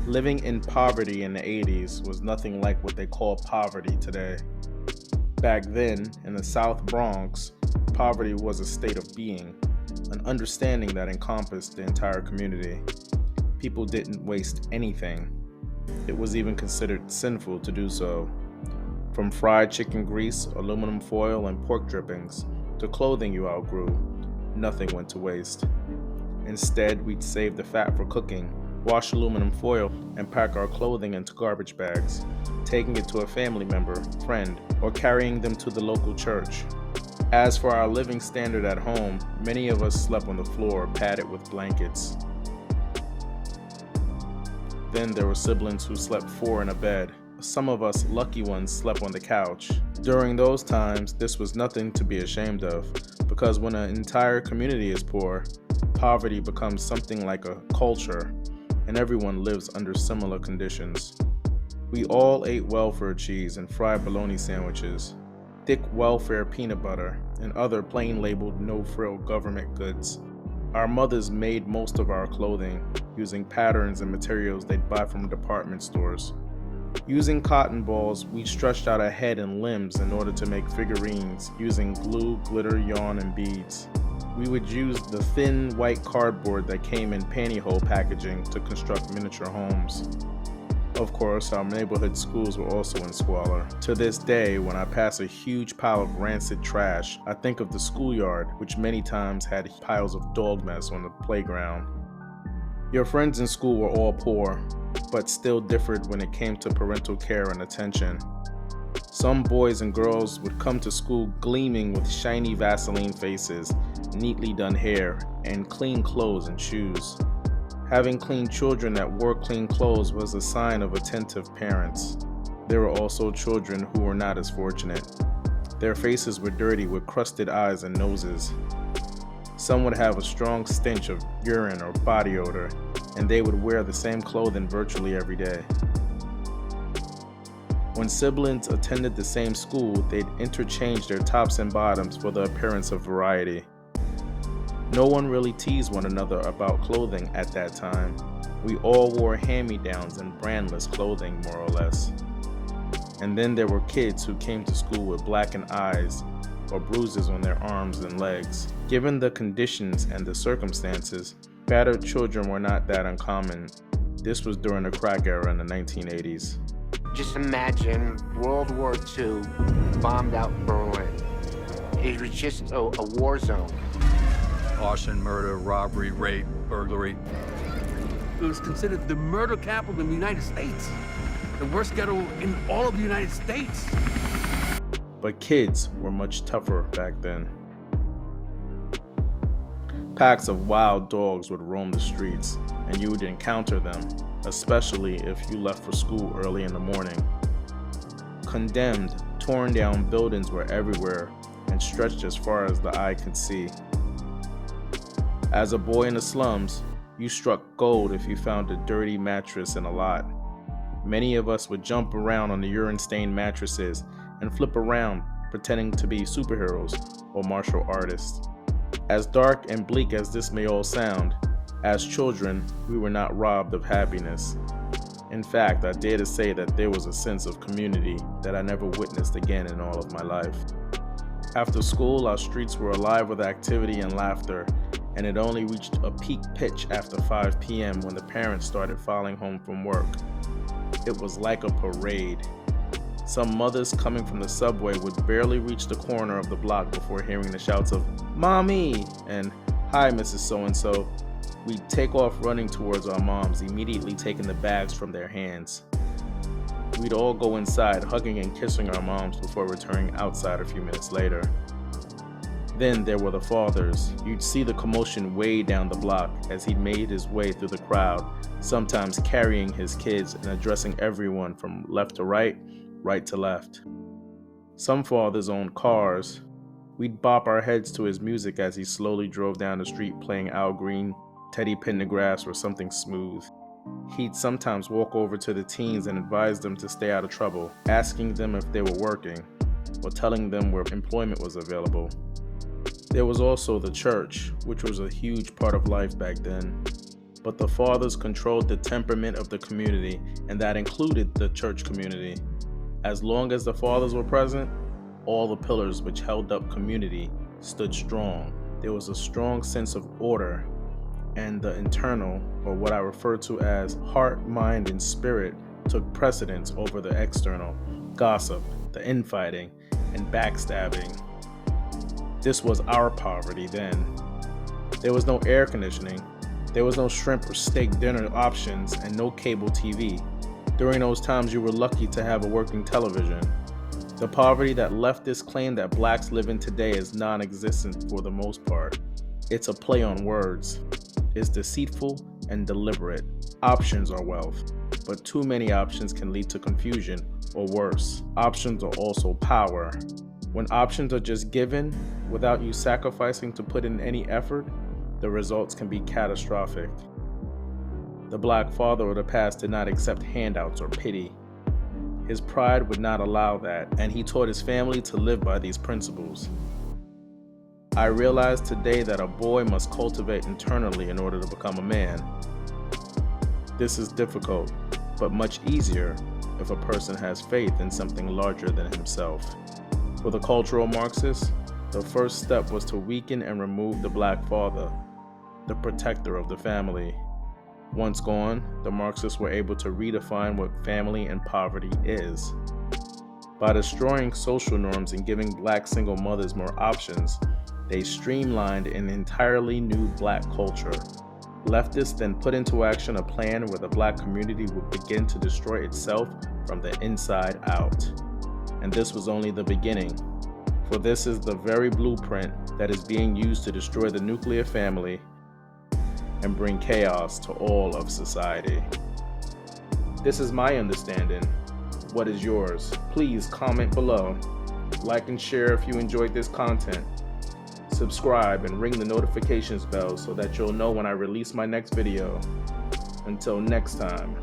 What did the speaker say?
Living in poverty in the 80s was nothing like what they call poverty today. Back then, in the South Bronx, poverty was a state of being, an understanding that encompassed the entire community. People didn't waste anything. It was even considered sinful to do so. From fried chicken grease, aluminum foil, and pork drippings, to clothing you outgrew, nothing went to waste. Instead, we'd save the fat for cooking, wash aluminum foil, and pack our clothing into garbage bags, taking it to a family member, friend, or carrying them to the local church. As for our living standard at home, many of us slept on the floor, padded with blankets. Then there were siblings who slept 4 in a bed. Some of us lucky ones slept on the couch. During those times, this was nothing to be ashamed of, because when an entire community is poor, poverty becomes something like a culture, and everyone lives under similar conditions. We all ate welfare cheese and fried bologna sandwiches, thick welfare peanut butter, and other plain labeled no-frill government goods. Our mothers made most of our clothing, using patterns and materials they'd buy from department stores. Using cotton balls, we stretched out a head and limbs in order to make figurines, using glue, glitter, yarn, and beads. We would use the thin white cardboard that came in pantyhose packaging to construct miniature homes. Of course, our neighborhood schools were also in squalor. To this day, when I pass a huge pile of rancid trash, I think of the schoolyard, which many times had piles of dog mess on the playground. Your friends in school were all poor, but still differed when it came to parental care and attention. Some boys and girls would come to school gleaming with shiny Vaseline faces, neatly done hair, and clean clothes and shoes. Having clean children that wore clean clothes was a sign of attentive parents. There were also children who were not as fortunate. Their faces were dirty with crusted eyes and noses. Some would have a strong stench of urine or body odor, and they would wear the same clothing virtually every day. When siblings attended the same school, they'd interchange their tops and bottoms for the appearance of variety. No one really teased one another about clothing at that time. We all wore hand-me-downs and brandless clothing, more or less. And then there were kids who came to school with blackened eyes or bruises on their arms and legs. Given the conditions and the circumstances, battered children were not that uncommon. This was during the crack era in the 1980s. Just imagine World War II bombed out Berlin. It was just a war zone. Arson, murder, robbery, rape, burglary. It was considered the murder capital in the United States. The worst ghetto in all of the United States. But kids were much tougher back then. Packs of wild dogs would roam the streets, and you would encounter them, especially if you left for school early in the morning. Condemned, torn down buildings were everywhere and stretched as far as the eye could see. As a boy in the slums, you struck gold if you found a dirty mattress in a lot. Many of us would jump around on the urine-stained mattresses and flip around, pretending to be superheroes or martial artists. As dark and bleak as this may all sound, as children, we were not robbed of happiness. In fact, I dare to say that there was a sense of community that I never witnessed again in all of my life. After school, our streets were alive with activity and laughter, and it only reached a peak pitch after 5 p.m. when the parents started filing home from work. It was like a parade. Some mothers coming from the subway would barely reach the corner of the block before hearing the shouts of, "Mommy!" and "Hi, Mrs. So-and-so." We'd take off running towards our moms, immediately taking the bags from their hands. We'd all go inside, hugging and kissing our moms before returning outside a few minutes later. Then there were the fathers. You'd see the commotion way down the block as he made his way through the crowd, sometimes carrying his kids and addressing everyone from left to right, right to left. Some fathers owned cars. We'd bop our heads to his music as he slowly drove down the street playing Al Green, Teddy Pendergrass, or something smooth. He'd sometimes walk over to the teens and advise them to stay out of trouble, asking them if they were working, or telling them where employment was available. There was also the church, which was a huge part of life back then. But the fathers controlled the temperament of the community, and that included the church community. As long as the fathers were present, all the pillars which held up community stood strong. There was a strong sense of order, and the internal, or what I refer to as heart, mind, and spirit, took precedence over the external, gossip, the infighting, and backstabbing. This was our poverty then. There was no air conditioning. There was no shrimp or steak dinner options and no cable TV. During those times, you were lucky to have a working television. The poverty that leftists claim that blacks live in today is non-existent for the most part. It's a play on words. It's deceitful and deliberate. Options are wealth, but too many options can lead to confusion, or worse, options are also power. When options are just given without you sacrificing to put in any effort, the results can be catastrophic. The black father of the past did not accept handouts or pity. His pride would not allow that, and he taught his family to live by these principles. I realize today that a boy must cultivate internally in order to become a man. This is difficult, but much easier if a person has faith in something larger than himself. For the cultural Marxists, the first step was to weaken and remove the black father, the protector of the family. Once gone, the Marxists were able to redefine what family and poverty is. By destroying social norms and giving black single mothers more options, they streamlined an entirely new black culture. Leftists then put into action a plan where the black community would begin to destroy itself from the inside out. And this was only the beginning, for this is the very blueprint that is being used to destroy the nuclear family and bring chaos to all of society. This is my understanding. What is yours? Please comment below. Like and share if you enjoyed this content. Subscribe and ring the notifications bell so that you'll know when I release my next video. Until next time.